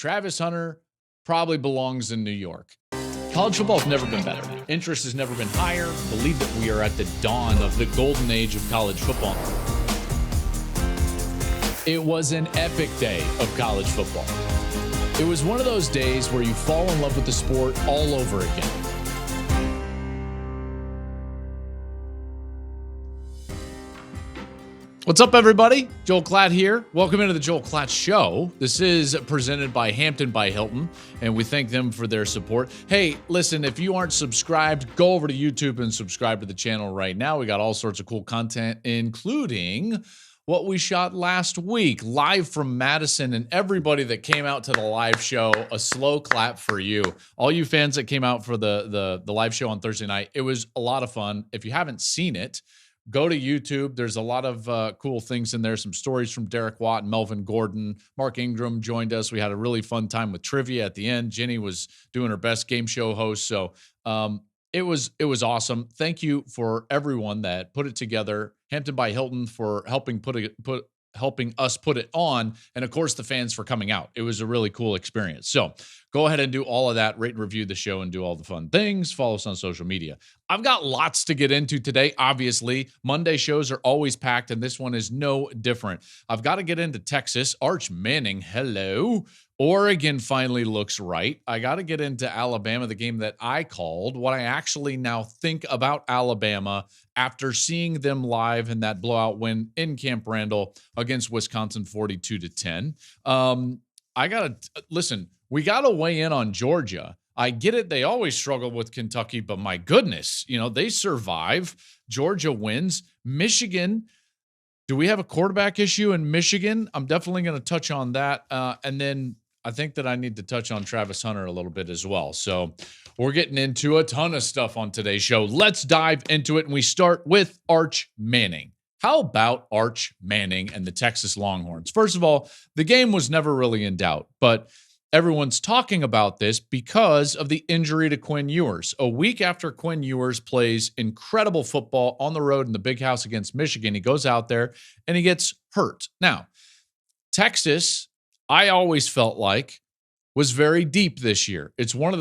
Travis Hunter probably belongs in New York. College football's never been better. Interest has never been higher. Believe that we are at the dawn of the golden age of college football. It was an epic day of college football. It was one of those days where you fall in love with the sport all over again. What's up, everybody? Joel Klatt here. Welcome into the Joel Klatt Show. This is presented by Hampton by Hilton, and we thank them for their support. Hey, listen, if you aren't subscribed, go over to YouTube and subscribe to the channel right now. We got all sorts of cool content, including what we shot last week, live from Madison, and everybody that came out to the live show, a slow clap for you. All you fans that came out for the live show on Thursday night, it was a lot of fun. If you haven't seen it, go to YouTube. There's a lot of cool things in there. Some stories from Derek Watt and Melvin Gordon. Mark Ingram joined us. We had a really fun time with trivia at the end. Jenny was doing her best game show host. So it was awesome. Thank you for everyone that put it together. Hampton by Hilton for helping helping us put it on, and of course the fans for coming out. It was a really cool experience. So go ahead and do all of that, rate and review the show, and do all the fun things. Follow us on social media. I've got lots to get into today. Obviously, Monday shows are always packed, and this one is no different. I've got to get into Texas. Arch Manning, hello. Oregon finally looks right. I got to get into Alabama, the game that I called, what I actually now think about Alabama after seeing them live in that blowout win in Camp Randall against Wisconsin 42-10. I got to listen, we got to weigh in on Georgia. I get it. They always struggle with Kentucky, but my goodness, they survive. Georgia wins. Michigan, do we have a quarterback issue in Michigan? I'm definitely going to touch on that. And then I think that I need to touch on Travis Hunter a little bit as well. So we're getting into a ton of stuff on today's show. Let's dive into it. And we start with Arch Manning. How about Arch Manning and the Texas Longhorns? First of all, the game was never really in doubt, but everyone's talking about this because of the injury to Quinn Ewers. A week after Quinn Ewers plays incredible football on the road in the big house against Michigan, he goes out there and he gets hurt. Now, Texas, I always felt like, was very deep this year. It's one of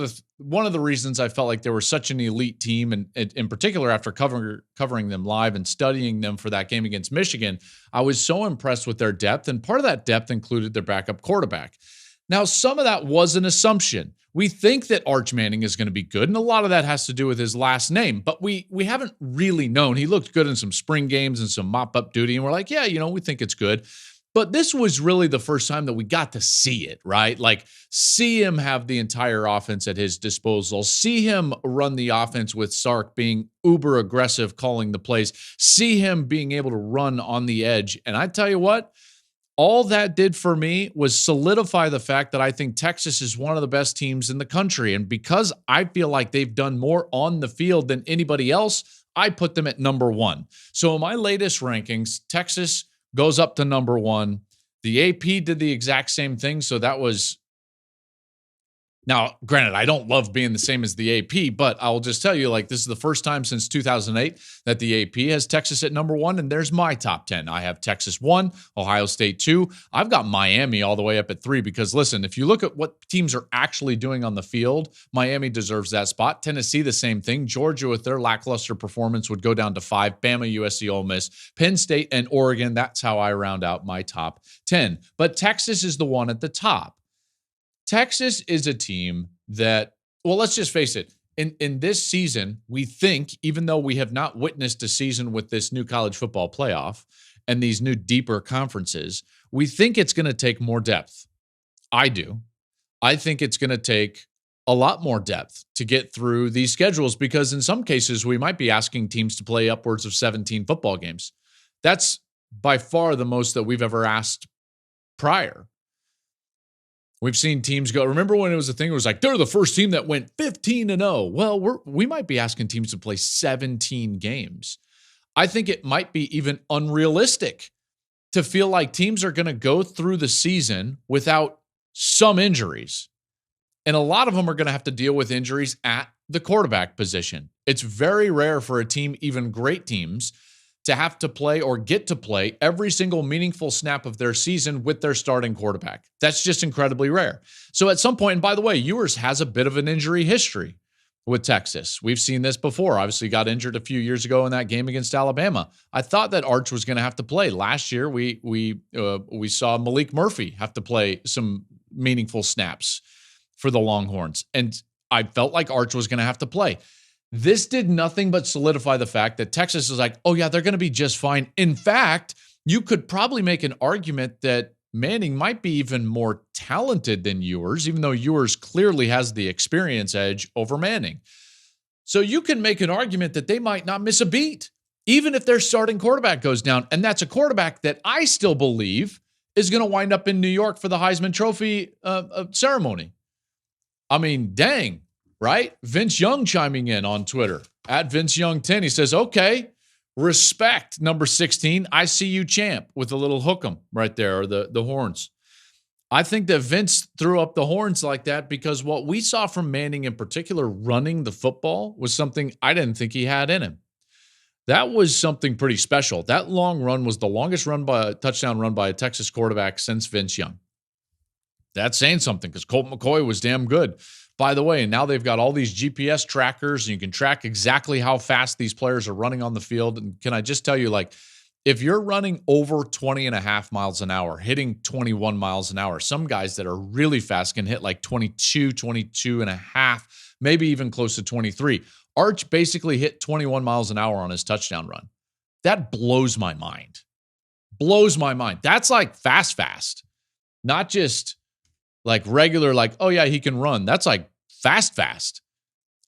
the reasons I felt like they were such an elite team, and in particular after covering them live and studying them for that game against Michigan, I was so impressed with their depth, and part of that depth included their backup quarterback. Now, some of that was an assumption. We think that Arch Manning is going to be good, and a lot of that has to do with his last name, but we haven't really known. He looked good in some spring games and some mop-up duty, and we're like, yeah, we think it's good. But this was really the first time that we got to see it, right? Like, see him have the entire offense at his disposal, see him run the offense with Sark being uber aggressive, calling the plays, see him being able to run on the edge. And I tell you what, all that did for me was solidify the fact that I think Texas is one of the best teams in the country. And because I feel like they've done more on the field than anybody else, I put them at number one. So in my latest rankings, Texas goes up to number one. The AP did the exact same thing. So that was, now, granted, I don't love being the same as the AP, but I'll just tell you, this is the first time since 2008 that the AP has Texas at number one, and there's my top 10. I have Texas 1, Ohio State 2. I've got Miami all the way up at 3 because, listen, if you look at what teams are actually doing on the field, Miami deserves that spot. Tennessee, the same thing. Georgia, with their lackluster performance, would go down to 5. Bama, USC, Ole Miss, Penn State, and Oregon. That's how I round out my top 10. But Texas is the one at the top. Texas is a team that, well, let's just face it, in this season, we think, even though we have not witnessed a season with this new college football playoff and these new deeper conferences, we think it's going to take more depth. I do. I think it's going to take a lot more depth to get through these schedules because in some cases, we might be asking teams to play upwards of 17 football games. That's by far the most that we've ever asked prior. We've seen teams go, remember when it was a thing, it was like, they're the first team that went 15-0. Well, we might be asking teams to play 17 games. I think it might be even unrealistic to feel like teams are going to go through the season without some injuries. And a lot of them are going to have to deal with injuries at the quarterback position. It's very rare for a team, even great teams, to have to play or get to play every single meaningful snap of their season with their starting quarterback. That's just incredibly rare. So at some point, and by the way, Ewers has a bit of an injury history with Texas. We've seen this before. Obviously got injured a few years ago in that game against Alabama. I thought that Arch was going to have to play. Last year, we saw Malik Murphy have to play some meaningful snaps for the Longhorns. And I felt like Arch was going to have to play. This did nothing but solidify the fact that Texas is like, oh yeah, they're going to be just fine. In fact, you could probably make an argument that Manning might be even more talented than Ewers, even though Ewers clearly has the experience edge over Manning. So you can make an argument that they might not miss a beat, even if their starting quarterback goes down. And that's a quarterback that I still believe is going to wind up in New York for the Heisman Trophy ceremony. I mean, dang, right? Vince Young chiming in on Twitter, at Vince Young 10. He says, okay, respect, number 16. I see you, champ, with a little hook 'em right there, or the horns. I think that Vince threw up the horns like that because what we saw from Manning in particular running the football was something I didn't think he had in him. That was something pretty special. That long run was the longest touchdown run by a Texas quarterback since Vince Young. That's saying something because Colt McCoy was damn good. By the way, now they've got all these GPS trackers, and you can track exactly how fast these players are running on the field. And can I just tell you, like, if you're running over 20 and a half miles an hour, hitting 21 miles an hour, some guys that are really fast can hit like 22 and a half, maybe even close to 23. Arch basically hit 21 miles an hour on his touchdown run. That blows my mind. Blows my mind. That's like fast. Not just like regular, like, oh yeah, he can run. That's like fast.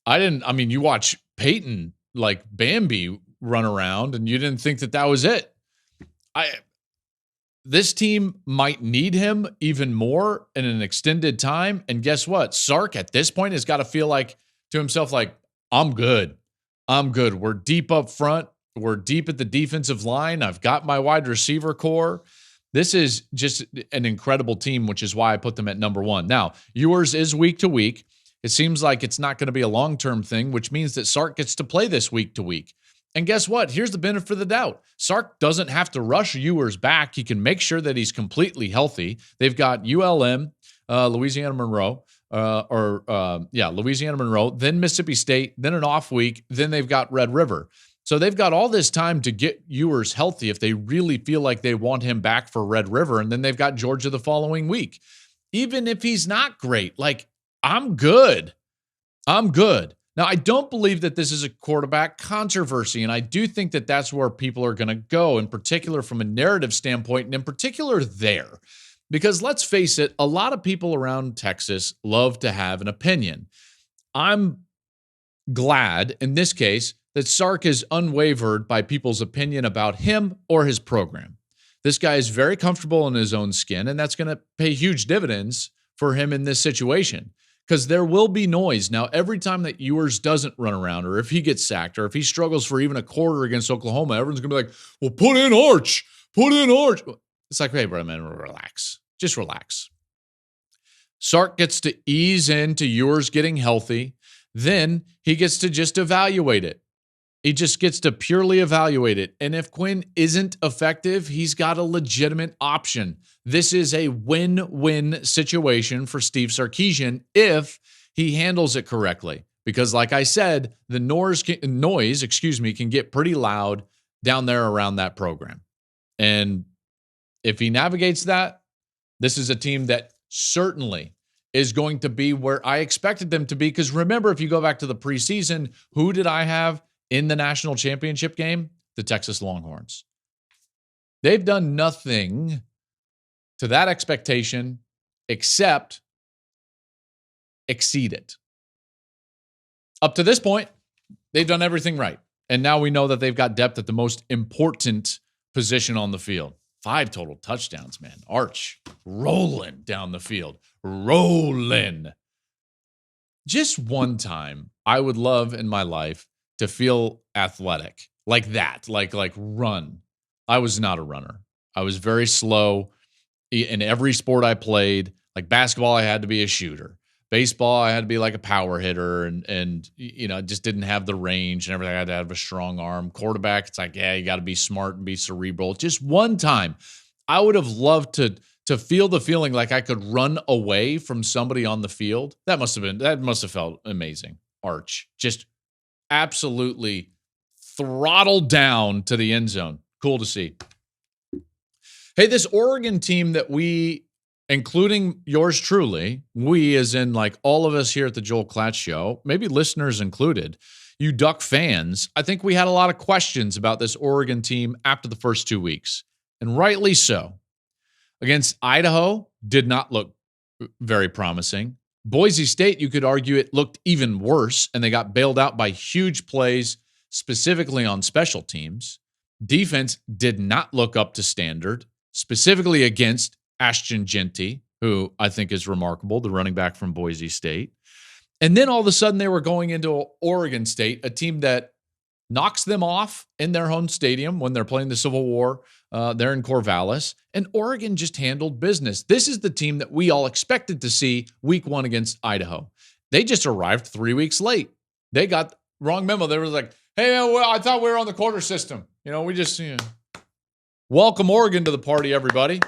You watch Peyton, like Bambi, run around and you didn't think that was it. This team might need him even more in an extended time. And guess what? Sark at this point has got to feel like to himself, like, I'm good. We're deep up front. We're deep at the defensive line. I've got my wide receiver core. This is just an incredible team, which is why I put them at number one. Now, Ewers is week to week. It seems like it's not going to be a long-term thing, which means that Sark gets to play this week to week. And guess what? Here's the benefit of the doubt. Sark doesn't have to rush Ewers back. He can make sure that he's completely healthy. They've got ULM, Louisiana Monroe, Louisiana Monroe, then Mississippi State, then an off week, then they've got Red River. So they've got all this time to get Ewers healthy if they really feel like they want him back for Red River, and then they've got Georgia the following week. Even if he's not great, like, I'm good. Now, I don't believe that this is a quarterback controversy, and I do think that that's where people are going to go, in particular from a narrative standpoint, and in particular there. Because let's face it, a lot of people around Texas love to have an opinion. I'm glad, in this case, that Sark is unwavered by people's opinion about him or his program. This guy is very comfortable in his own skin, and that's going to pay huge dividends for him in this situation. Because there will be noise. Now, every time that Ewers doesn't run around, or if he gets sacked, or if he struggles for even a quarter against Oklahoma, everyone's going to be like, well, put in Arch. It's like, hey, bro, man, relax. Just relax. Sark gets to ease into Ewers getting healthy. Then he gets to just evaluate it. He just gets to purely evaluate it. And if Quinn isn't effective, he's got a legitimate option. This is a win-win situation for Steve Sarkisian if he handles it correctly. Because like I said, the noise can get pretty loud down there around that program. And if he navigates that, this is a team that certainly is going to be where I expected them to be. Because remember, if you go back to the preseason, who did I have in the national championship game? The Texas Longhorns. They've done nothing to that expectation except exceed it. Up to this point, they've done everything right. And now we know that they've got depth at the most important position on the field. 5 total touchdowns, man. Arch rolling down the field. Rolling. Just one time, I would love in my life to feel athletic like that, like run. I was not a runner. I was very slow in every sport I played. Like basketball, I had to be a shooter. Baseball, I had to be like a power hitter and just didn't have the range and everything. I had to have a strong arm. Quarterback, it's like, yeah, you got to be smart and be cerebral. Just one time, I would have loved to feel the feeling like I could run away from somebody on the field. That must have felt amazing. Arch, just absolutely throttled down to the end zone. Cool to see. Hey, this Oregon team that we, including yours truly, we as in like all of us here at the Joel Klatt Show, maybe listeners included, you Duck fans, I think we had a lot of questions about this Oregon team after the first 2 weeks, and rightly so. Against Idaho, did not look very promising. Boise State, you could argue it looked even worse, and they got bailed out by huge plays, specifically on special teams. Defense did not look up to standard, specifically against Ashton Genty, who I think is remarkable, the running back from Boise State. And then all of a sudden they were going into Oregon State, a team that knocks them off in their home stadium when they're playing the Civil War there in Corvallis. And Oregon just handled business. This is the team that we all expected to see week 1 against Idaho. They just arrived 3 weeks late. They got wrong memo. They were like, hey, man, I thought we were on the quarter system. We just, welcome Oregon to the party, everybody.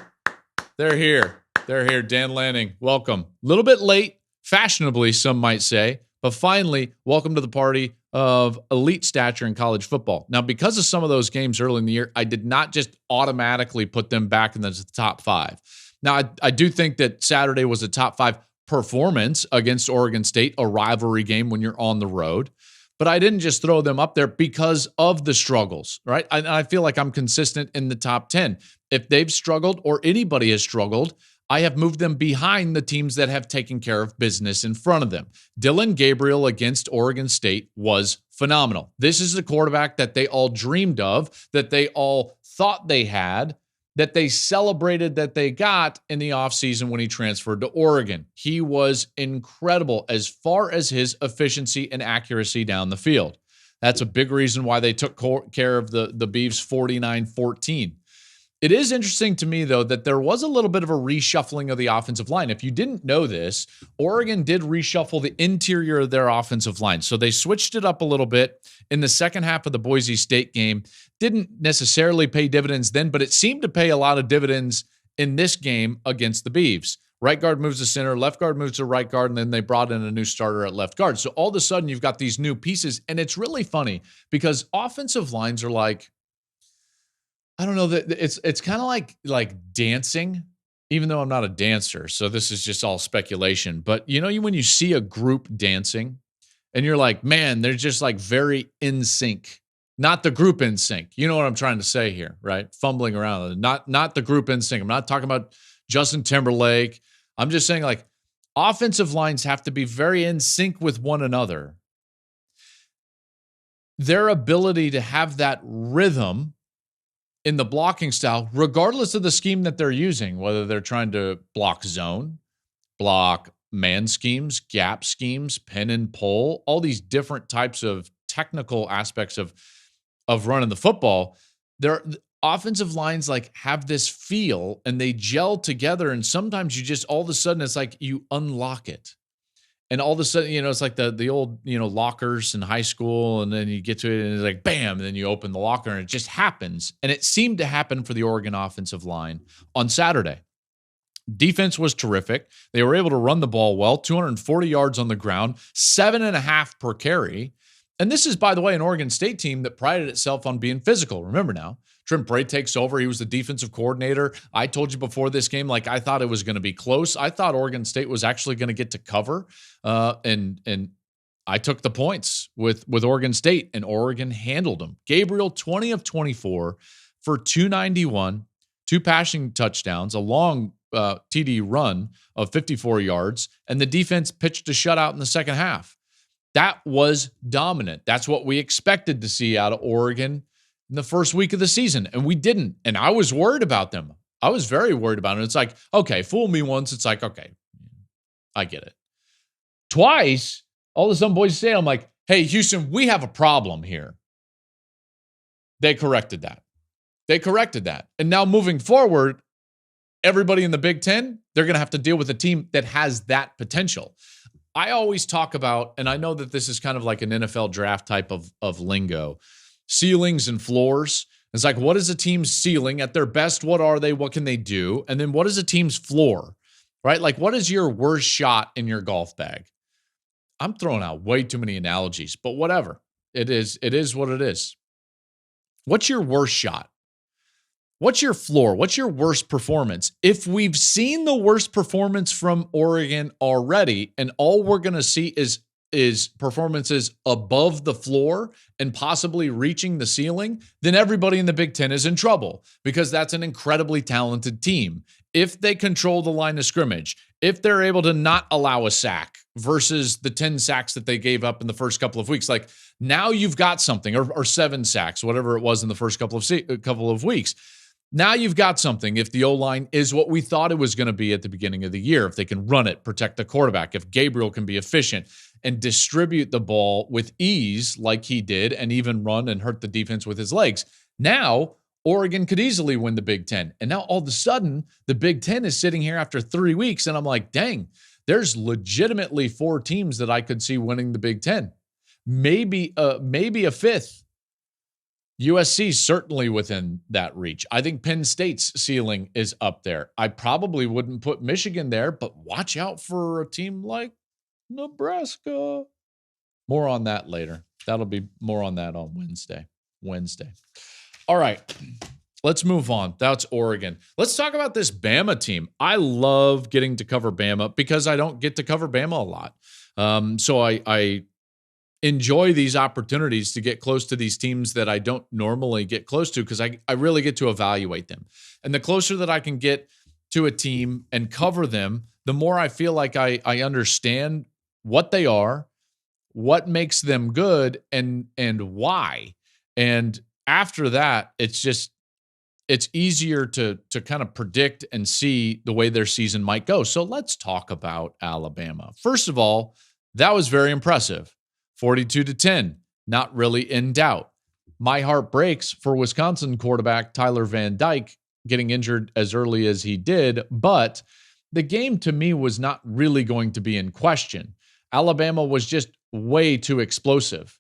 They're here. Dan Lanning, welcome. A little bit late, fashionably, some might say, but finally, welcome to the party of elite stature in college football. Now, because of some of those games early in the year, I did not just automatically put them back in the top 5. Now, I do think that Saturday was a top 5 performance against Oregon State, a rivalry game when you're on the road. But I didn't just throw them up there because of the struggles, right? I feel like I'm consistent in the top 10. If they've struggled or anybody has struggled, I have moved them behind the teams that have taken care of business in front of them. Dylan Gabriel against Oregon State was phenomenal. This is the quarterback that they all dreamed of, that they all thought they had, that they celebrated that they got in the offseason when he transferred to Oregon. He was incredible as far as his efficiency and accuracy down the field. That's a big reason why they took care of the Beavs 49-14. It is interesting to me, though, that there was a little bit of a reshuffling of the offensive line. If you didn't know this, Oregon did reshuffle the interior of their offensive line. So they switched it up a little bit in the second half of the Boise State game. Didn't necessarily pay dividends then, but it seemed to pay a lot of dividends in this game against the Beavs. Right guard moves to center, left guard moves to right guard, and then they brought in a new starter at left guard. So all of a sudden, you've got these new pieces, and it's really funny because offensive lines are like, I don't know, that it's kind of like dancing, even though I'm not a dancer. So this is just all speculation. But when you see a group dancing and you're like, man, they're just like very in sync, not the group in sync. You know what I'm trying to say here, right? Fumbling around, not the group in sync. I'm not talking about Justin Timberlake. I'm just saying like offensive lines have to be very in sync with one another. Their ability to have that rhythm in the blocking style, regardless of the scheme that they're using, whether they're trying to block zone, block man schemes, gap schemes, pin and pull, all these different types of technical aspects of running the football, their offensive lines like have this feel and they gel together. And sometimes you just, all of a sudden, it's like you unlock it. And all of a sudden, it's like the old, lockers in high school. And then you get to it and it's like, bam, and then you open the locker and it just happens. And it seemed to happen for the Oregon offensive line on Saturday. Defense was terrific. They were able to run the ball well, 240 yards on the ground, 7.5 per carry. And this is, by the way, an Oregon State team that prided itself on being physical. Remember now, Trent Bray takes over. He was the defensive coordinator. I told you before this game, like I thought it was going to be close. I thought Oregon State was actually going to get to cover. And I took the points with Oregon State, and Oregon handled them. Gabriel, 20 of 24 for 291, 2 passing touchdowns, a long TD run of 54 yards, and the defense pitched a shutout in the second half. That was dominant. That's what we expected to see out of Oregon in the first week of the season, and we didn't. And I was worried about them. I was very worried about it. It's like, okay, fool me once. It's like, okay, I get it. Twice, all of a sudden, Boise State, I'm like, hey, Houston, we have a problem here. They corrected that. And now moving forward, everybody in the Big Ten, they're going to have to deal with a team that has that potential. I always talk about, and I know that this is kind of like an NFL draft type of lingo, ceilings and floors. It's like, what is a team's ceiling at their best? What are they? What can they do? And then what is a team's floor, right? Like, what is your worst shot in your golf bag? I'm throwing out way too many analogies, but whatever. It is what it is. What's your worst shot? What's your floor? What's your worst performance? If we've seen the worst performance from Oregon already, and all we're going to see is performances above the floor and possibly reaching the ceiling, then everybody in the Big Ten is in trouble because that's an incredibly talented team. If they control the line of scrimmage, if they're able to not allow a sack versus the 10 sacks that they gave up in the first couple of weeks, like now you've got something, or 7 sacks, whatever it was in the first couple of weeks. Now you've got something if the O-line is what we thought it was going to be at the beginning of the year, if they can run it, protect the quarterback, if Gabriel can be efficient and distribute the ball with ease like he did and even run and hurt the defense with his legs. Now, Oregon could easily win the Big Ten. And now all of a sudden, the Big Ten is sitting here after 3 weeks, and I'm like, dang, there's legitimately 4 teams that I could see winning the Big Ten. Maybe a fifth. USC certainly within that reach. I think Penn State's ceiling is up there. I probably wouldn't put Michigan there, but watch out for a team like Nebraska. More on that later. That'll be more on that on Wednesday. All right, let's move on. That's Oregon. Let's talk about this Bama team. I love getting to cover Bama because I don't get to cover Bama a lot. So I enjoy these opportunities to get close to these teams that I don't normally get close to because I really get to evaluate them. And the closer that I can get to a team and cover them, the more I feel like I understand what they are, what makes them good, and why. And after that, it's easier to kind of predict and see the way their season might go. So let's talk about Alabama. First of all, that was very impressive. 42-10, not really in doubt. My heart breaks for Wisconsin quarterback Tyler Van Dyke getting injured as early as he did, but the game to me was not really going to be in question. Alabama was just way too explosive.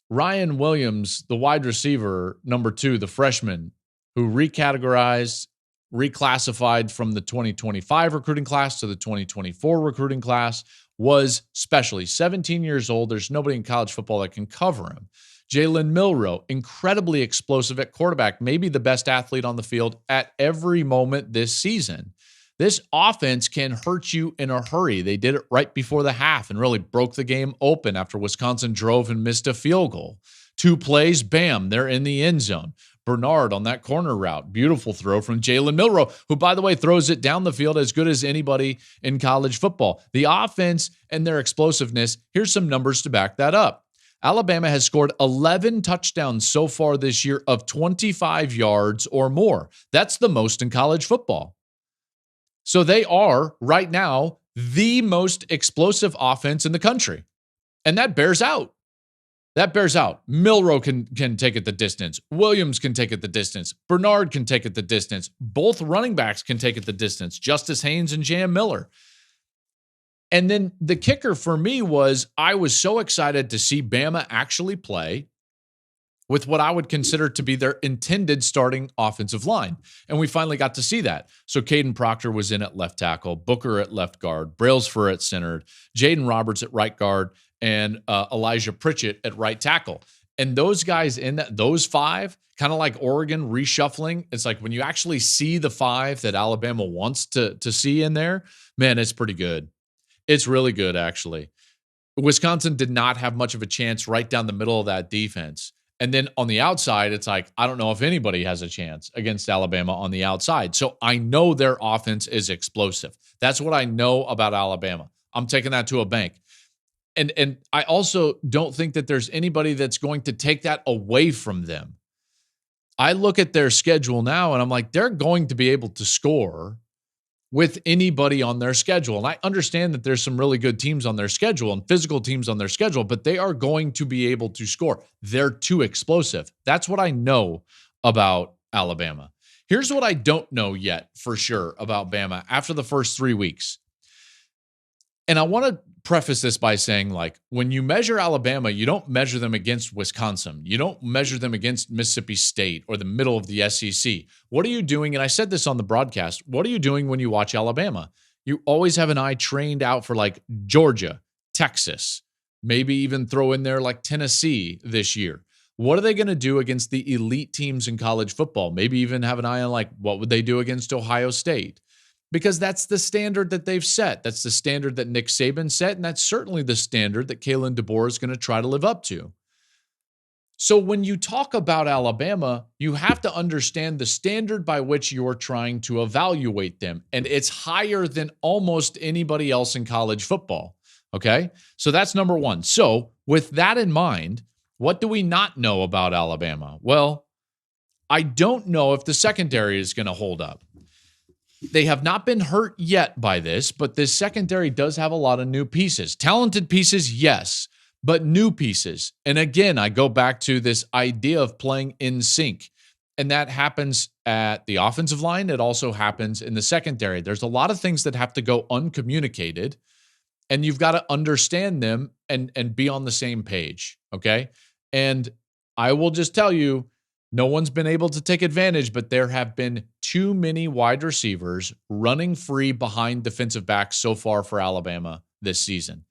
Ryan Williams, the wide receiver, number 2, the freshman, who reclassified from the 2025 recruiting class to the 2024 recruiting class, was special. He's 17 years old. There's nobody in college football that can cover him. Jalen Milroe, incredibly explosive at quarterback, maybe the best athlete on the field at every moment this season. This offense can hurt you in a hurry. They did it right before the half and really broke the game open after Wisconsin drove and missed a field goal. 2 plays, bam, they're in the end zone. Bernard on that corner route. Beautiful throw from Jalen Milroe, who, by the way, throws it down the field as good as anybody in college football. The offense and their explosiveness, here's some numbers to back that up. Alabama has scored 11 touchdowns so far this year of 25 yards or more. That's the most in college football. So they are, right now, the most explosive offense in the country. And that bears out. Milroe can take it the distance. Williams can take it the distance. Bernard can take it the distance. Both running backs can take it the distance. Justice Haynes and Jam Miller. And then the kicker for me was I was so excited to see Bama actually play with what I would consider to be their intended starting offensive line. And we finally got to see that. So Caden Proctor was in at left tackle, Booker at left guard, Brailsford at center, Jaden Roberts at right guard, and Elijah Pritchett at right tackle. And those guys in those 5, kind of like Oregon reshuffling, it's like when you actually see the 5 that Alabama wants to see in there, man, it's pretty good. It's really good, actually. Wisconsin did not have much of a chance right down the middle of that defense. And then on the outside, it's like, I don't know if anybody has a chance against Alabama on the outside. So I know their offense is explosive. That's what I know about Alabama. I'm taking that to a bank. And I also don't think that there's anybody that's going to take that away from them. I look at their schedule now and I'm like, they're going to be able to score with anybody on their schedule. And I understand that there's some really good teams on their schedule and physical teams on their schedule, but they are going to be able to score. They're too explosive. That's what I know about Alabama. Here's what I don't know yet for sure about Bama after the first 3 weeks. And I want to preface this by saying, like, when you measure Alabama, you don't measure them against Wisconsin. You don't measure them against Mississippi State or the middle of the SEC. What are you doing? And I said this on the broadcast. What are you doing when you watch Alabama? You always have an eye trained out for like Georgia, Texas, maybe even throw in there like Tennessee this year. What are they going to do against the elite teams in college football? Maybe even have an eye on like what would they do against Ohio State? Because that's the standard that they've set. That's the standard that Nick Saban set, and that's certainly the standard that Kalen DeBoer is going to try to live up to. So when you talk about Alabama, you have to understand the standard by which you're trying to evaluate them, and it's higher than almost anybody else in college football, okay? So that's number one. So with that in mind, what do we not know about Alabama? Well, I don't know if the secondary is going to hold up. They have not been hurt yet by this, but this secondary does have a lot of new pieces. Talented pieces, yes, but new pieces. And again, I go back to this idea of playing in sync. And that happens at the offensive line. It also happens in the secondary. There's a lot of things that have to go uncommunicated, and you've got to understand them and be on the same page, okay? And I will just tell you, no one's been able to take advantage, but there have been too many wide receivers running free behind defensive backs so far for Alabama this season.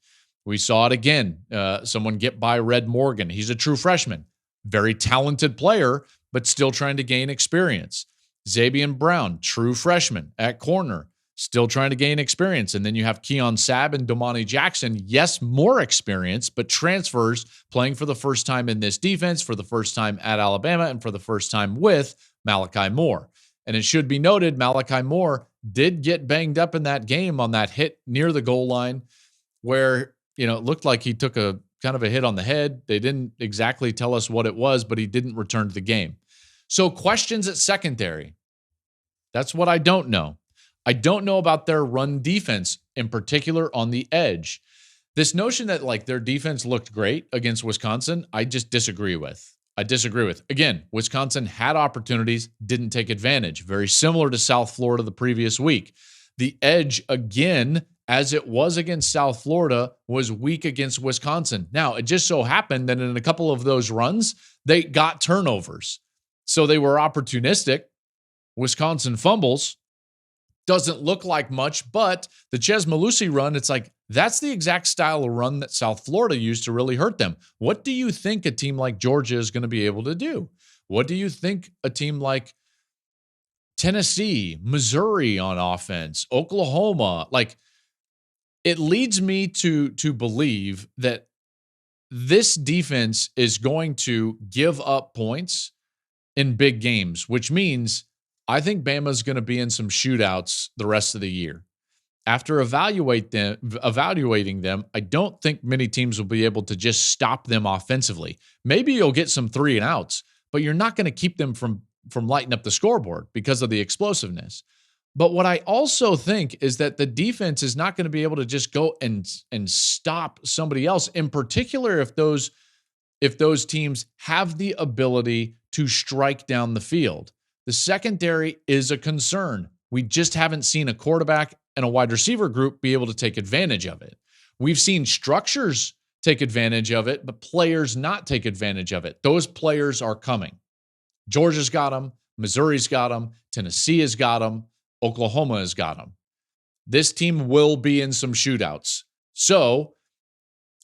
We saw it again. Someone get by Red Morgan. He's a true freshman, very talented player, but still trying to gain experience. Zabian Brown, true freshman at corner, still trying to gain experience. And then you have Keon Sabb and Domani Jackson. Yes, more experience, but transfers playing for the first time in this defense, for the first time at Alabama, and for the first time with Malachi Moore. And it should be noted, Malachi Moore did get banged up in that game on that hit near the goal line where, it looked like he took a kind of a hit on the head. They didn't exactly tell us what it was, but he didn't return to the game. So questions at secondary. That's what I don't know. I don't know about their run defense, in particular on the edge. This notion that like their defense looked great against Wisconsin, I just disagree with. Again, Wisconsin had opportunities, didn't take advantage. Very similar to South Florida the previous week. The edge, again, as it was against South Florida, was weak against Wisconsin. Now, it just so happened that in a couple of those runs, they got turnovers. So they were opportunistic. Wisconsin fumbles. Doesn't look like much, but the Ches Malusi run, it's like, that's the exact style of run that South Florida used to really hurt them. What do you think a team like Georgia is going to be able to do? What do you think a team like Tennessee, Missouri on offense, Oklahoma, like, it leads me to believe that this defense is going to give up points in big games, which means I think Bama's going to be in some shootouts the rest of the year. After evaluating them, I don't think many teams will be able to just stop them offensively. Maybe you'll get some 3 and outs, but you're not going to keep them from lighting up the scoreboard because of the explosiveness. But what I also think is that the defense is not going to be able to just go and stop somebody else, in particular if those teams have the ability to strike down the field. The secondary is a concern. We just haven't seen a quarterback and a wide receiver group be able to take advantage of it. We've seen structures take advantage of it, but players not take advantage of it. Those players are coming. Georgia's got them. Missouri's got them. Tennessee has got them. Oklahoma has got them. This team will be in some shootouts. So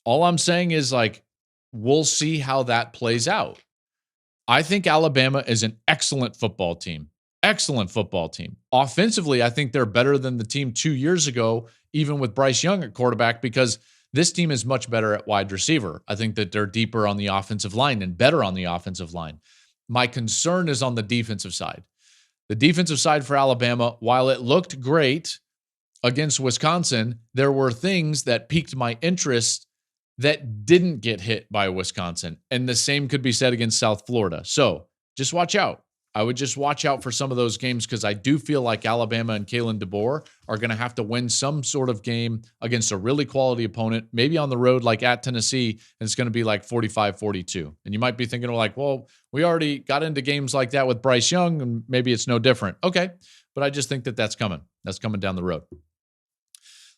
all I'm saying is, like, we'll see how that plays out. I think Alabama is an excellent football team. Excellent football team. Offensively, I think they're better than the team 2 years ago, even with Bryce Young at quarterback, because this team is much better at wide receiver. I think that they're deeper on the offensive line and better on the offensive line. My concern is on the defensive side. The defensive side for Alabama, while it looked great against Wisconsin, there were things that piqued my interest that didn't get hit by Wisconsin. And the same could be said against South Florida. So just watch out. I would just watch out for some of those games, because I do feel like Alabama and Kalen DeBoer are going to have to win some sort of game against a really quality opponent, maybe on the road like at Tennessee, and it's going to be like 45-42. And you might be thinking like, well, we already got into games like that with Bryce Young, and maybe it's no different. Okay, but I just think that that's coming. That's coming down the road.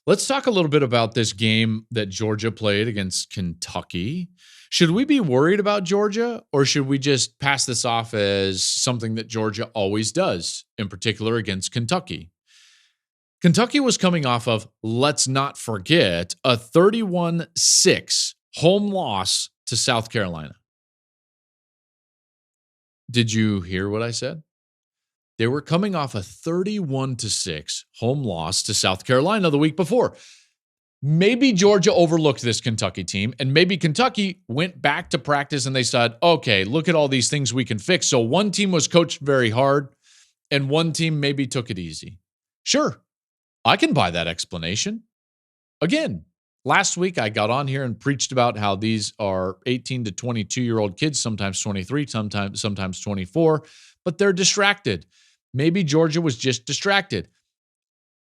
Let's talk a little bit about this game that Georgia played against Kentucky. Should we be worried about Georgia, or should we just pass this off as something that Georgia always does, in particular against Kentucky? Kentucky was coming off of, let's not forget, a 31-6 home loss to South Carolina. Did you hear what I said? They were coming off a 31-6 home loss to South Carolina the week before. Maybe Georgia overlooked this Kentucky team, and maybe Kentucky went back to practice and they said, okay, look at all these things we can fix. So one team was coached very hard, and one team maybe took it easy. Sure, I can buy that explanation. Again, last week I got on here and preached about how these are 18 to 22-year-old kids, sometimes 23, sometimes 24, but they're distracted. Maybe Georgia was just distracted.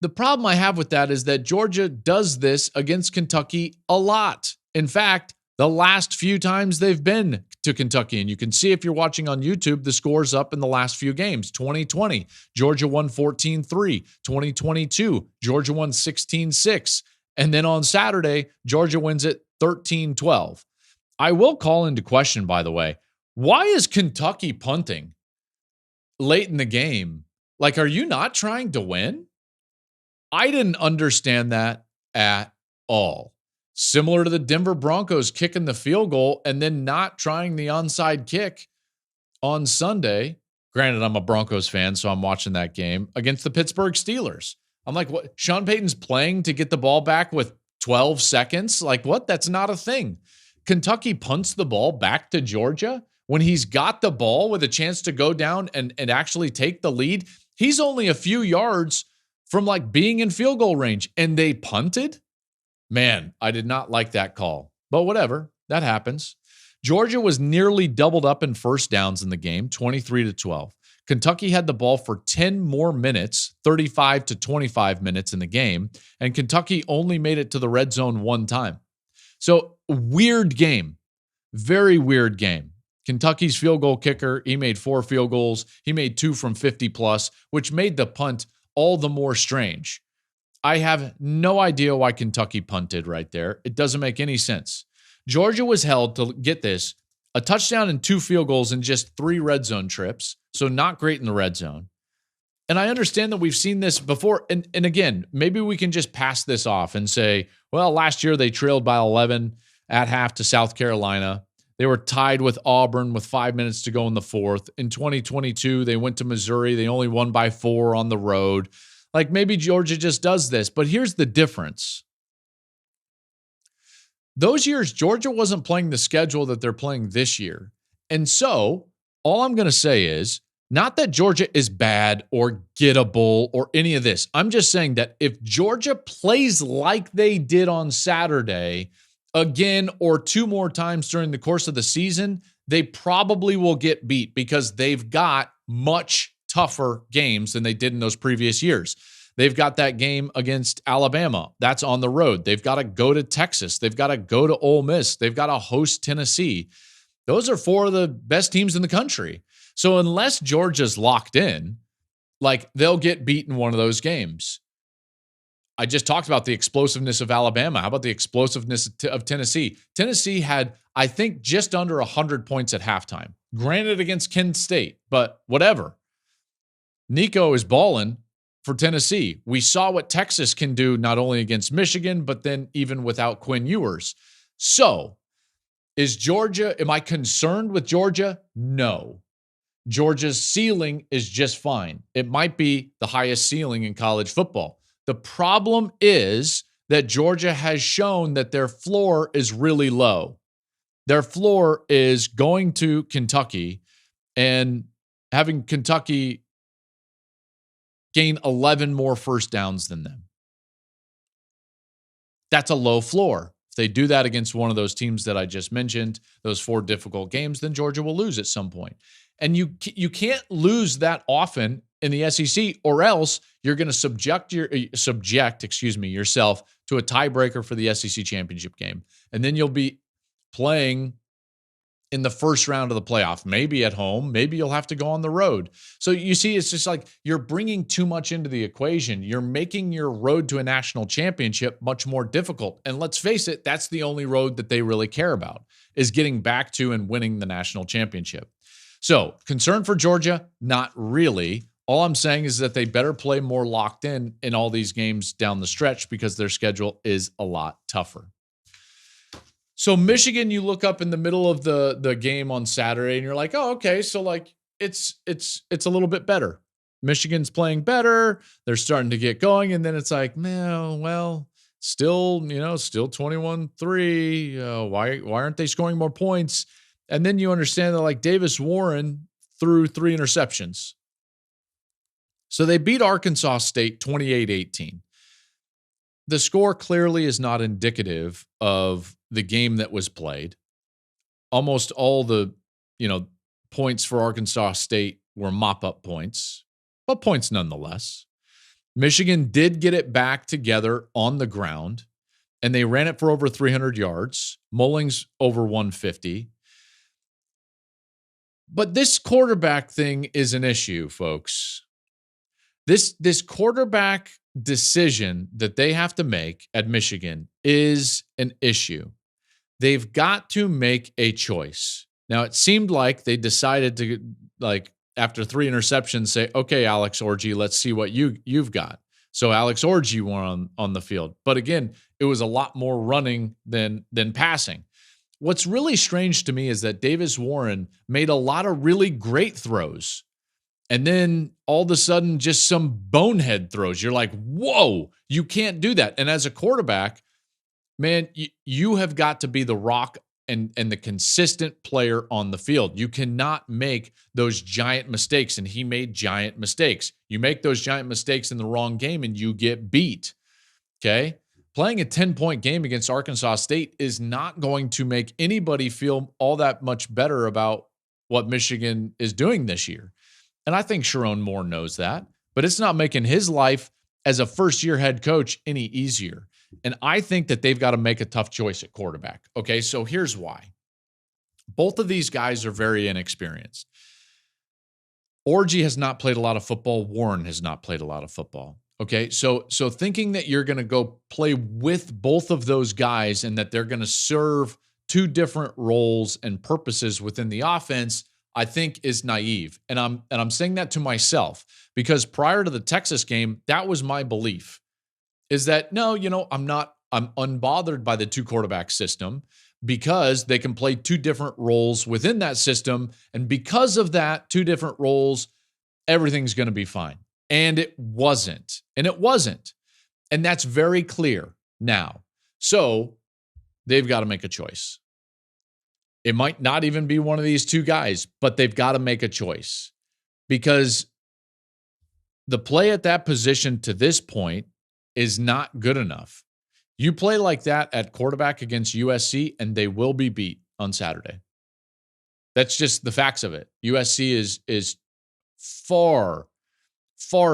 The problem I have with that is that Georgia does this against Kentucky a lot. In fact, the last few times they've been to Kentucky, and you can see if you're watching on YouTube, the scores up in the last few games. 2020, Georgia won 14-3. 2022, Georgia won 16-6. And then on Saturday, Georgia wins it 13-12. I will call into question, by the way, why is Kentucky punting late in the game? Like, are you not trying to win? I didn't understand that at all. Similar to the Denver Broncos kicking the field goal and then not trying the onside kick on Sunday. Granted, I'm a Broncos fan, so I'm watching that game against the Pittsburgh Steelers. I'm like, what? Sean Payton's playing to get the ball back with 12 seconds? Like, what? That's not a thing. Kentucky punts the ball back to Georgia when he's got the ball with a chance to go down and actually take the lead. He's only a few yards from like being in field goal range, and they punted? Man, I did not like that call, but whatever, that happens. Georgia was nearly doubled up in first downs in the game, 23-12. Kentucky had the ball for 10 more minutes, 35 to 25 minutes in the game, and Kentucky only made it to the red zone one time. So, weird game. Very weird game. Kentucky's field goal kicker, he made 4 field goals. He made 2 from 50 plus, which made the punt all the more strange. I have no idea why Kentucky punted right there. It doesn't make any sense. Georgia was held to, get this, a touchdown and 2 field goals in just 3 red zone trips, so not great in the red zone. And I understand that we've seen this before, and again, maybe we can just pass this off and say, well, last year they trailed by 11 at half to South Carolina. They were tied with Auburn with 5 minutes to go in the fourth. In 2022, they went to Missouri. They only won by 4 on the road. Like, maybe Georgia just does this, but here's the difference. Those years, Georgia wasn't playing the schedule that they're playing this year. And so, all I'm going to say is, not that Georgia is bad or gettable or any of this. I'm just saying that if Georgia plays like they did on Saturday, again or 2 more times during the course of the season, they probably will get beat because they've got much tougher games than they did in those previous years. They've got that game against Alabama. That's on the road. They've got to go to Texas. They've got to go to Ole Miss. They've got to host Tennessee. Those are 4 of the best teams in the country. So unless Georgia's locked in, like, they'll get beat in one of those games. I just talked about the explosiveness of Alabama. How about the explosiveness of Tennessee? Tennessee had, I think, just under 100 points at halftime. Granted against Kent State, but whatever. Nico is balling for Tennessee. We saw what Texas can do not only against Michigan, but then even without Quinn Ewers. So, is Georgia, am I concerned with Georgia? No. Georgia's ceiling is just fine. It might be the highest ceiling in college football. The problem is that Georgia has shown that their floor is really low. Their floor is going to Kentucky and having Kentucky gain 11 more first downs than them. That's a low floor. If they do that against one of those teams that I just mentioned, those 4 difficult games, then Georgia will lose at some point. And you can't lose that often in the SEC, or else you're going to subject yourself to a tiebreaker for the SEC championship game. And then you'll be playing in the first round of the playoff, maybe at home, maybe you'll have to go on the road. So you see, it's just like you're bringing too much into the equation. You're making your road to a national championship much more difficult. And let's face it, that's the only road that they really care about, is getting back to and winning the national championship. So concern for Georgia? Not really. All I'm saying is that they better play more locked in all these games down the stretch, because their schedule is a lot tougher. So Michigan, you look up in the middle of the game on Saturday and you're like, oh, okay. So like it's a little bit better. Michigan's playing better. They're starting to get going. And then it's like, man, well, still 21-3. Why aren't they scoring more points? And then you understand that like Davis Warren threw 3 interceptions. So they beat Arkansas State 28-18. The score clearly is not indicative of the game that was played. Almost all the, points for Arkansas State were mop-up points, but points nonetheless. Michigan did get it back together on the ground, and they ran it for over 300 yards. Mullings over 150. But this quarterback thing is an issue, folks. This quarterback decision that they have to make at Michigan is an issue. They've got to make a choice. Now, it seemed like they decided to, like, after 3 interceptions, say, okay, Alex Orji, let's see what you've got. So Alex Orji went on the field. But again, it was a lot more running than passing. What's really strange to me is that Davis Warren made a lot of really great throws. And then all of a sudden, just some bonehead throws. You're like, whoa, you can't do that. And as a quarterback, man, you have got to be the rock and the consistent player on the field. You cannot make those giant mistakes. And he made giant mistakes. You make those giant mistakes in the wrong game and you get beat. Okay? Playing a 10-point game against Arkansas State is not going to make anybody feel all that much better about what Michigan is doing this year. And I think Sharon Moore knows that, but it's not making his life as a first-year head coach any easier. And I think that they've got to make a tough choice at quarterback. Okay, so here's why. Both of these guys are very inexperienced. Orji has not played a lot of football. Warren has not played a lot of football. Okay, so thinking that you're going to go play with both of those guys and that they're going to serve 2 different roles and purposes within the offense, I think is naive. And I'm saying that to myself, because prior to the Texas game, that was my belief, is that no, I'm unbothered by the 2 quarterback system, because they can play 2 different roles within that system. And because of that 2 different roles, everything's going to be fine. And it wasn't. And that's very clear now. So they've got to make a choice. It might not even be one of these 2 guys, but they've got to make a choice, because the play at that position to this point is not good enough. You play like that at quarterback against USC, and they will be beat on Saturday. That's just the facts of it. USC is far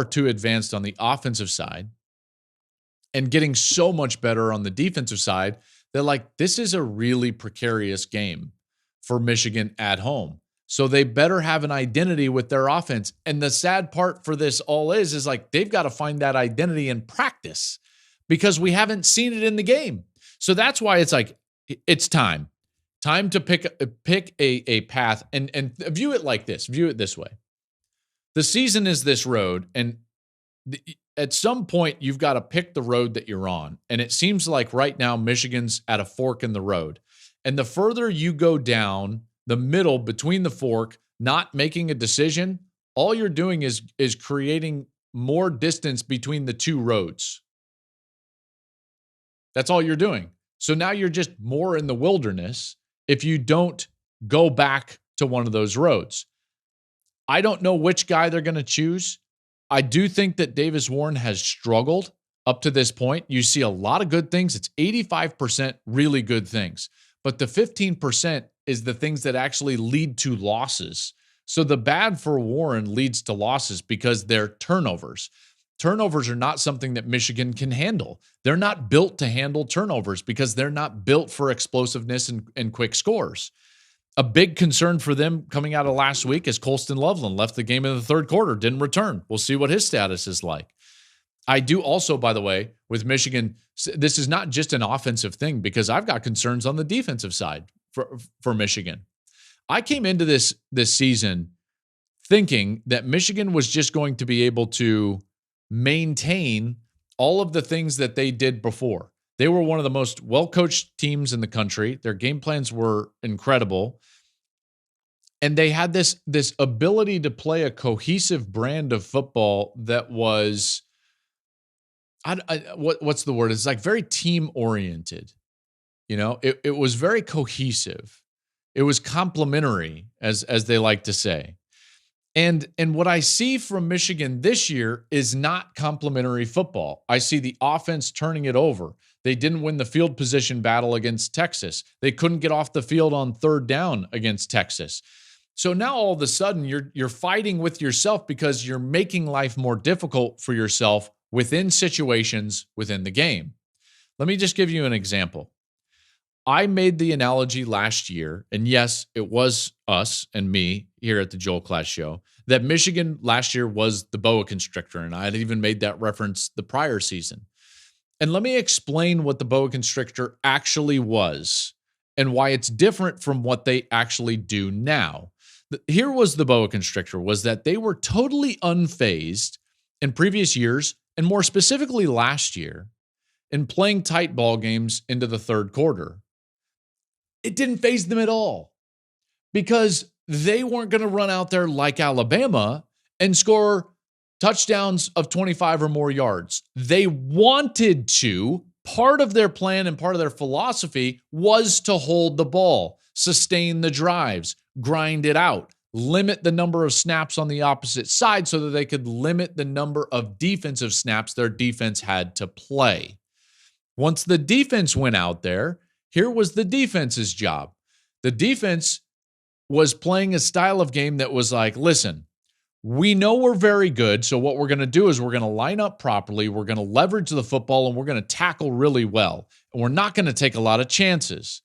too advanced on the offensive side and getting so much better on the defensive side that, like, this is a really precarious game for Michigan at home. So they better have an identity with their offense. And the sad part for this all is like they've got to find that identity in practice, because we haven't seen it in the game. So that's why it's like, it's time to pick a path and view it like this. View it this way. The season is this road, and at some point you've got to pick the road that you're on. And it seems like right now Michigan's at a fork in the road. And the further you go down the middle between the fork, not making a decision, all you're doing is creating more distance between the 2 roads. That's all you're doing. So now you're just more in the wilderness if you don't go back to one of those roads. I don't know which guy they're going to choose. I do think that Davis Warren has struggled up to this point. You see a lot of good things. It's 85% really good things. But the 15% is the things that actually lead to losses. So the bad for Warren leads to losses because they're turnovers. Turnovers are not something that Michigan can handle. They're not built to handle turnovers because they're not built for explosiveness and quick scores. A big concern for them coming out of last week is Colston Loveland left the game in the third quarter, didn't return. We'll see what his status is like. I do also, by the way, with Michigan, this is not just an offensive thing because I've got concerns on the defensive side for Michigan. I came into this season thinking that Michigan was just going to be able to maintain all of the things that they did before. They were one of the most well-coached teams in the country. Their game plans were incredible. And they had this ability to play a cohesive brand of football that was, what's the word? It's like very team-oriented. You know, it was very cohesive. It was complementary, as they like to say. And what I see from Michigan this year is not complementary football. I see the offense turning it over. They didn't win the field position battle against Texas. They couldn't get off the field on third down against Texas. So now all of a sudden you're fighting with yourself because you're making life more difficult for yourself within situations within the game. Let me just give you an example. I made the analogy last year, and yes, it was us and me here at the Joel Klatt Show, that Michigan last year was the boa constrictor, and I had even made that reference the prior season. And let me explain what the boa constrictor actually was and why it's different from what they actually do now. Here was the boa constrictor, was that they were totally unfazed in previous years, and more specifically last year, in playing tight ball games into the third quarter. It didn't faze them at all because they weren't going to run out there like Alabama and score touchdowns of 25 or more yards. They wanted to. Part of their plan and part of their philosophy was to hold the ball, sustain the drives, grind it out, limit the number of snaps on the opposite side so that they could limit the number of defensive snaps their defense had to play. Once the defense went out there, here was the defense's job. The defense was playing a style of game that was like, listen, we know we're very good, so what we're going to do is we're going to line up properly, we're going to leverage the football, and we're going to tackle really well. And we're not going to take a lot of chances.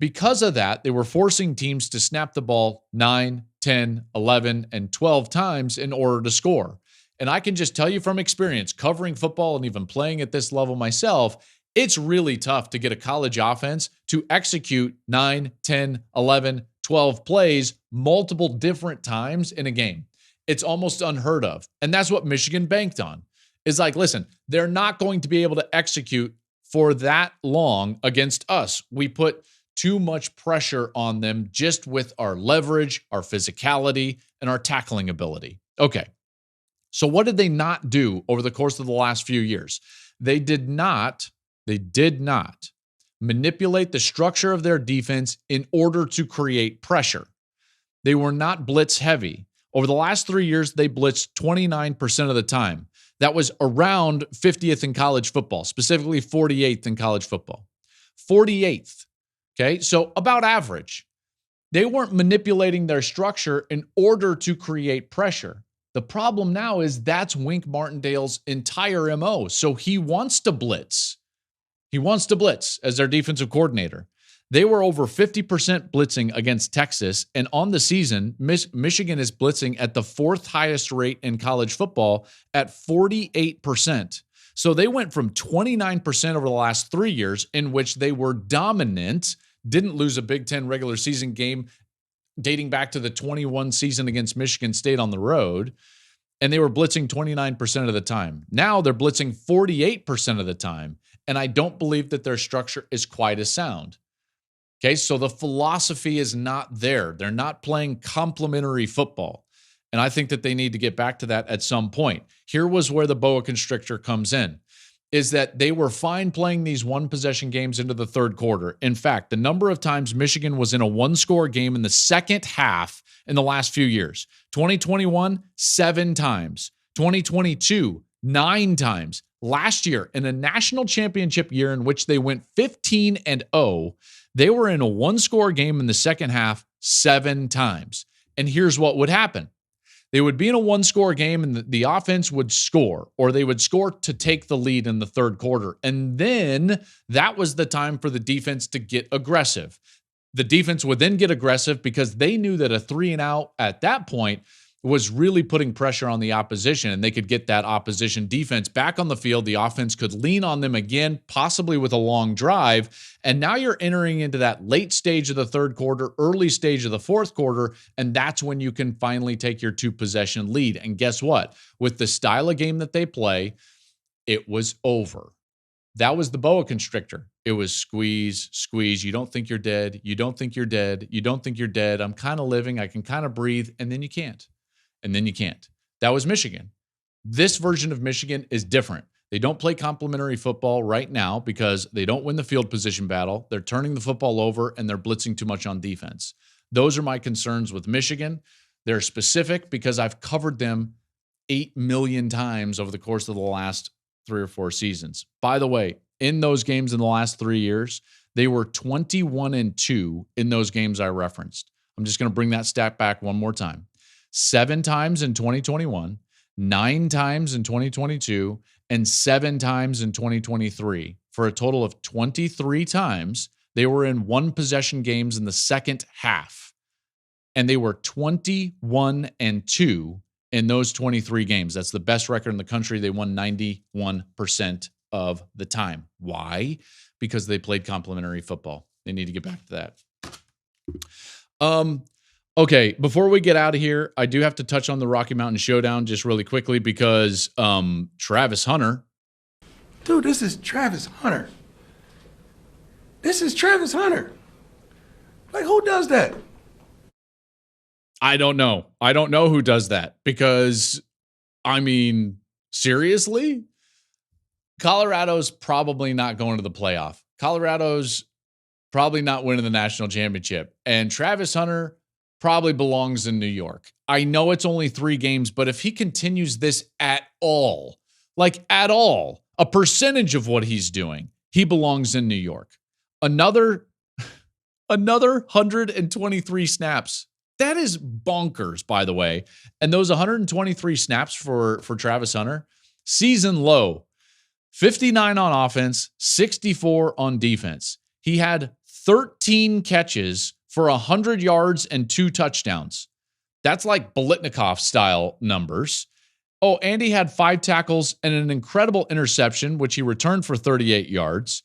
Because of that, they were forcing teams to snap the ball 9, 10, 11, and 12 times in order to score. And I can just tell you from experience, covering football and even playing at this level myself, it's really tough to get a college offense to execute 9, 10, 11, 12 plays multiple different times in a game. It's almost unheard of. And that's what Michigan banked on. It's like, listen, they're not going to be able to execute for that long against us. We put too much pressure on them just with our leverage, our physicality, and our tackling ability. Okay. So what did they not do over the course of the last few years? They did not manipulate the structure of their defense in order to create pressure. They were not blitz heavy. Over the last 3 years, they blitzed 29% of the time. That was around 50th in college football, specifically 48th in college football. 48th. Okay, so about average. They weren't manipulating their structure in order to create pressure. The problem now is that's Wink Martindale's entire MO. So he wants to blitz. He wants to blitz as their defensive coordinator. They were over 50% blitzing against Texas, and on the season, Michigan is blitzing at the fourth highest rate in college football at 48%. So they went from 29% over the last 3 years in which they were dominant, didn't lose a Big Ten regular season game dating back to the 21 season against Michigan State on the road, and they were blitzing 29% of the time. Now they're blitzing 48% of the time, and I don't believe that their structure is quite as sound. Okay, so the philosophy is not there. They're not playing complementary football. And I think that they need to get back to that at some point. Here was where the boa constrictor comes in, is that they were fine playing these one-possession games into the third quarter. In fact, the number of times Michigan was in a one-score game in the second half in the last few years. 2021, 7 times. 2022, 9 times. Last year, in a national championship year in which they went 15-0, they were in a one-score game in the second half 7 times. And here's what would happen. They would be in a one-score game and the offense would score, or they would score to take the lead in the third quarter. And then that was the time for the defense to get aggressive. The defense would then get aggressive because they knew that a 3-and-out at that point was really putting pressure on the opposition, and they could get that opposition defense back on the field. The offense could lean on them again, possibly with a long drive. And now you're entering into that late stage of the third quarter, early stage of the fourth quarter, and that's when you can finally take your 2-possession lead. And guess what? With the style of game that they play, it was over. That was the boa constrictor. It was squeeze, squeeze. You don't think you're dead. You don't think you're dead. You don't think you're dead. I'm kind of living. I can kind of breathe. And then you can't. And then you can't. That was Michigan. This version of Michigan is different. They don't play complementary football right now because they don't win the field position battle. They're turning the football over and they're blitzing too much on defense. Those are my concerns with Michigan. They're specific because I've covered them 8 million times over the course of the last 3 or 4 seasons. By the way, in those games in the last 3 years, they were 21-2 in those games I referenced. I'm just going to bring that stat back one more time. 7 times in 2021, 9 times in 2022, and 7 times in 2023. For a total of 23 times, they were in 1-possession games in the second half. And they were 21-2 in those 23 games. That's the best record in the country. They won 91% of the time. Why? Because they played complementary football. They need to get back to that. Okay, before we get out of here, I do have to touch on the Rocky Mountain Showdown just really quickly because Travis Hunter. Dude, this is Travis Hunter. This is Travis Hunter. Like, who does that? I don't know. I don't know who does that because, I mean, seriously? Colorado's probably not going to the playoff. Colorado's probably not winning the national championship. And Travis Hunter probably belongs in New York. I know it's only 3 games, but if he continues this at all, like at all, a percentage of what he's doing, he belongs in New York. Another 123 snaps. That is bonkers, by the way. And those 123 snaps for Travis Hunter, season low, 59 on offense, 64 on defense. He had 13 catches for 100 yards and 2 touchdowns. That's like Biletnikoff style numbers. Oh, and he had 5 tackles and an incredible interception, which he returned for 38 yards.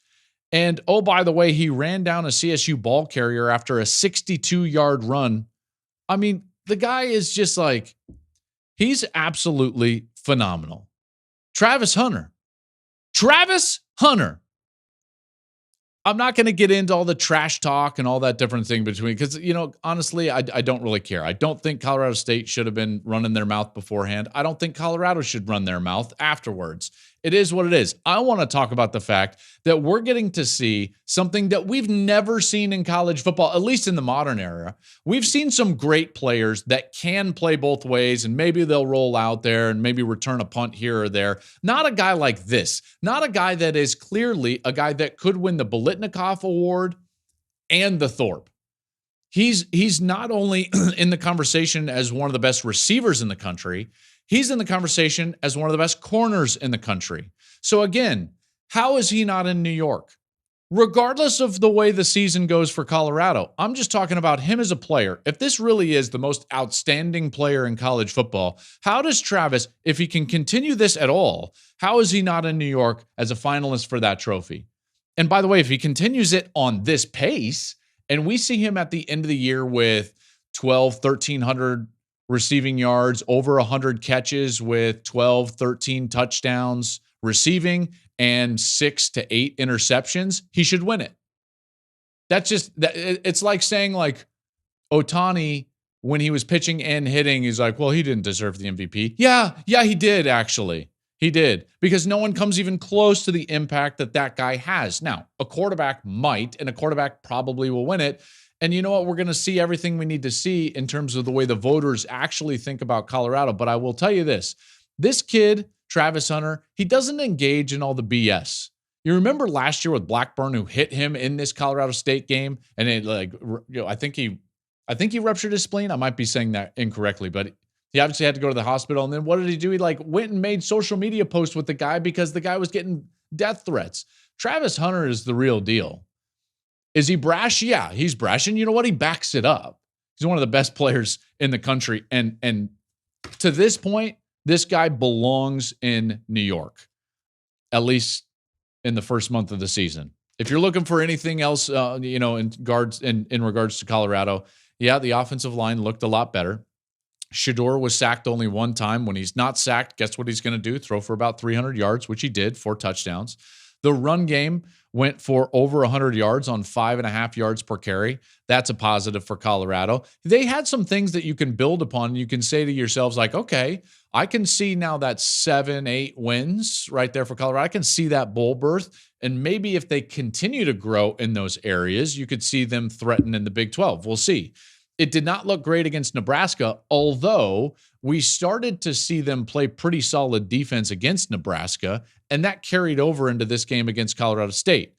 And oh, by the way, he ran down a CSU ball carrier after a 62-yard run. I mean, the guy is just like, he's absolutely phenomenal. Travis Hunter. I'm not going to get into all the trash talk and all that different thing between, because, you know, honestly, I don't really care. I don't think Colorado State should have been running their mouth beforehand. I don't think Colorado should run their mouth afterwards. It is what it is. I want to talk about the fact that we're getting to see something that we've never seen in college football, at least in the modern era. We've seen some great players that can play both ways, and maybe they'll roll out there and maybe return a punt here or there. Not a guy like this. Not a guy that is clearly a guy that could win the Biletnikoff Award and the Thorpe. He's not only in the conversation as one of the best receivers in the country, he's in the conversation as one of the best corners in the country. So again, how is he not in New York? Regardless of the way the season goes for Colorado, I'm just talking about him as a player. If this really is the most outstanding player in college football, how does Travis, if he can continue this at all, how is he not in New York as a finalist for that trophy? And by the way, if he continues it on this pace, and we see him at the end of the year with 1,300 receiving yards, over 100 catches with 12, 13 touchdowns receiving, and 6 to 8 interceptions, he should win it. That's just, it's like saying like Ohtani, when he was pitching and hitting, he's like, well, he didn't deserve the MVP. Yeah, he did actually. He did, because no one comes even close to the impact that guy has. Now, a quarterback might, and a quarterback probably will win it. And you know what? We're going to see everything we need to see in terms of the way the voters actually think about Colorado. But I will tell you this kid, Travis Hunter, he doesn't engage in all the BS. You remember last year with Blackburn, who hit him in this Colorado State game, and it I think he ruptured his spleen. I might be saying that incorrectly, but he obviously had to go to the hospital. And then what did he do? He went and made social media posts with the guy because the guy was getting death threats. Travis Hunter is the real deal. Is he brash? Yeah, he's brash. And you know what? He backs it up. He's one of the best players in the country. And to this point, this guy belongs in New York, at least in the first month of the season. If you're looking for anything else, in regards to Colorado, yeah, the offensive line looked a lot better. Shedeur was sacked only one time. When he's not sacked, guess what he's going to do? Throw for about 300 yards, which he did, 4 touchdowns. The run game went for over 100 yards on 5.5 yards per carry. That's a positive for Colorado. They had some things that you can build upon. You can say to yourselves, like, okay, I can see now that 7-8 wins right there for Colorado. I can see that bowl berth. And maybe if they continue to grow in those areas, you could see them threaten in the Big 12. We'll see. It did not look great against Nebraska, although we started to see them play pretty solid defense against Nebraska, and that carried over into this game against Colorado State.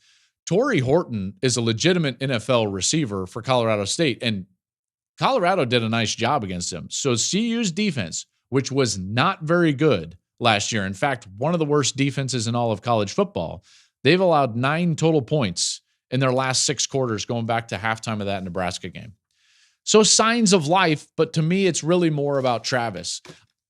Torrey Horton is a legitimate NFL receiver for Colorado State, and Colorado did a nice job against him. So CU's defense, which was not very good last year, in fact, one of the worst defenses in all of college football, they've allowed 9 total points in their last 6 quarters going back to halftime of that Nebraska game. So signs of life, but to me, it's really more about Travis.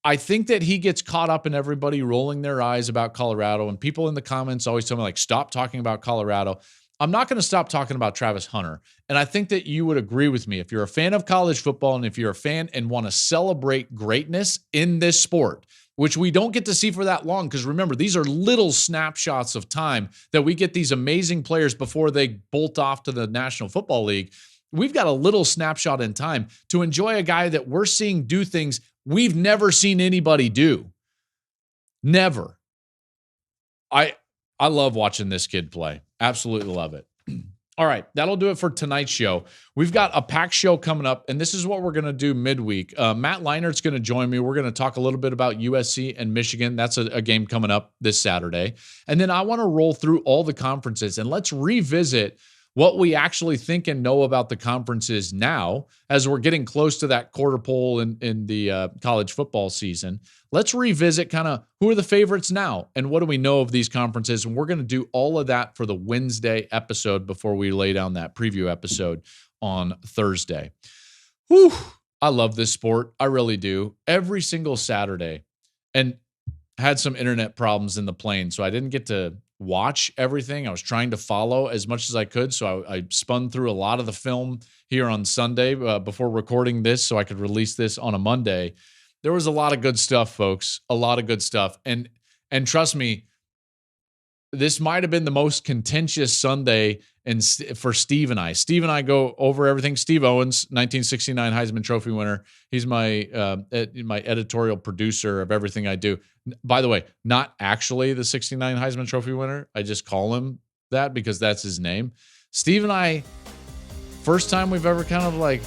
I think that he gets caught up in everybody rolling their eyes about Colorado, and people in the comments always tell me, like, stop talking about Colorado. I'm not going to stop talking about Travis Hunter. And I think that you would agree with me. If you're a fan of college football and if you're a fan and want to celebrate greatness in this sport, which we don't get to see for that long, because remember, these are little snapshots of time that we get these amazing players before they bolt off to the National Football League. We've got a little snapshot in time to enjoy a guy that we're seeing do things we've never seen anybody do. Never. I love watching this kid play. Absolutely love it. All right, that'll do it for tonight's show. We've got a packed show coming up, and this is what we're going to do midweek. Matt Leinert's going to join me. We're going to talk a little bit about USC and Michigan. That's a game coming up this Saturday. And then I want to roll through all the conferences, and let's revisit what we actually think and know about the conferences now as we're getting close to that quarter pole in the college football season. Let's revisit kind of who are the favorites now and what do we know of these conferences. And we're going to do all of that for the Wednesday episode before we lay down that preview episode on Thursday. Whew, I love this sport. I really do. Every single Saturday, and had some internet problems in the plane, so I didn't get to watch everything. I was trying to follow as much as I could. So I spun through a lot of the film here on Sunday before recording this so I could release this on a Monday. There was a lot of good stuff, folks, a lot of good stuff. And trust me, this might have been the most contentious Sunday for Steve and I. Steve and I go over everything. Steve Owens, 1969 Heisman Trophy winner. He's my editorial producer of everything I do. By the way, not actually the 69 Heisman Trophy winner. I just call him that because that's his name. Steve and I, first time we've ever kind of like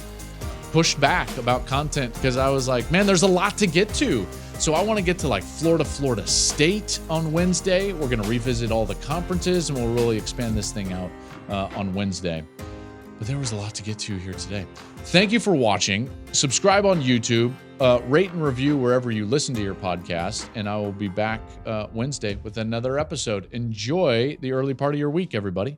pushed back about content because I was like, man, there's a lot to get to. So I want to get to like Florida State on Wednesday. We're going to revisit all the conferences and we'll really expand this thing out on Wednesday. But there was a lot to get to here today. Thank you for watching. Subscribe on YouTube, rate and review wherever you listen to your podcast. And I will be back Wednesday with another episode. Enjoy the early part of your week, everybody.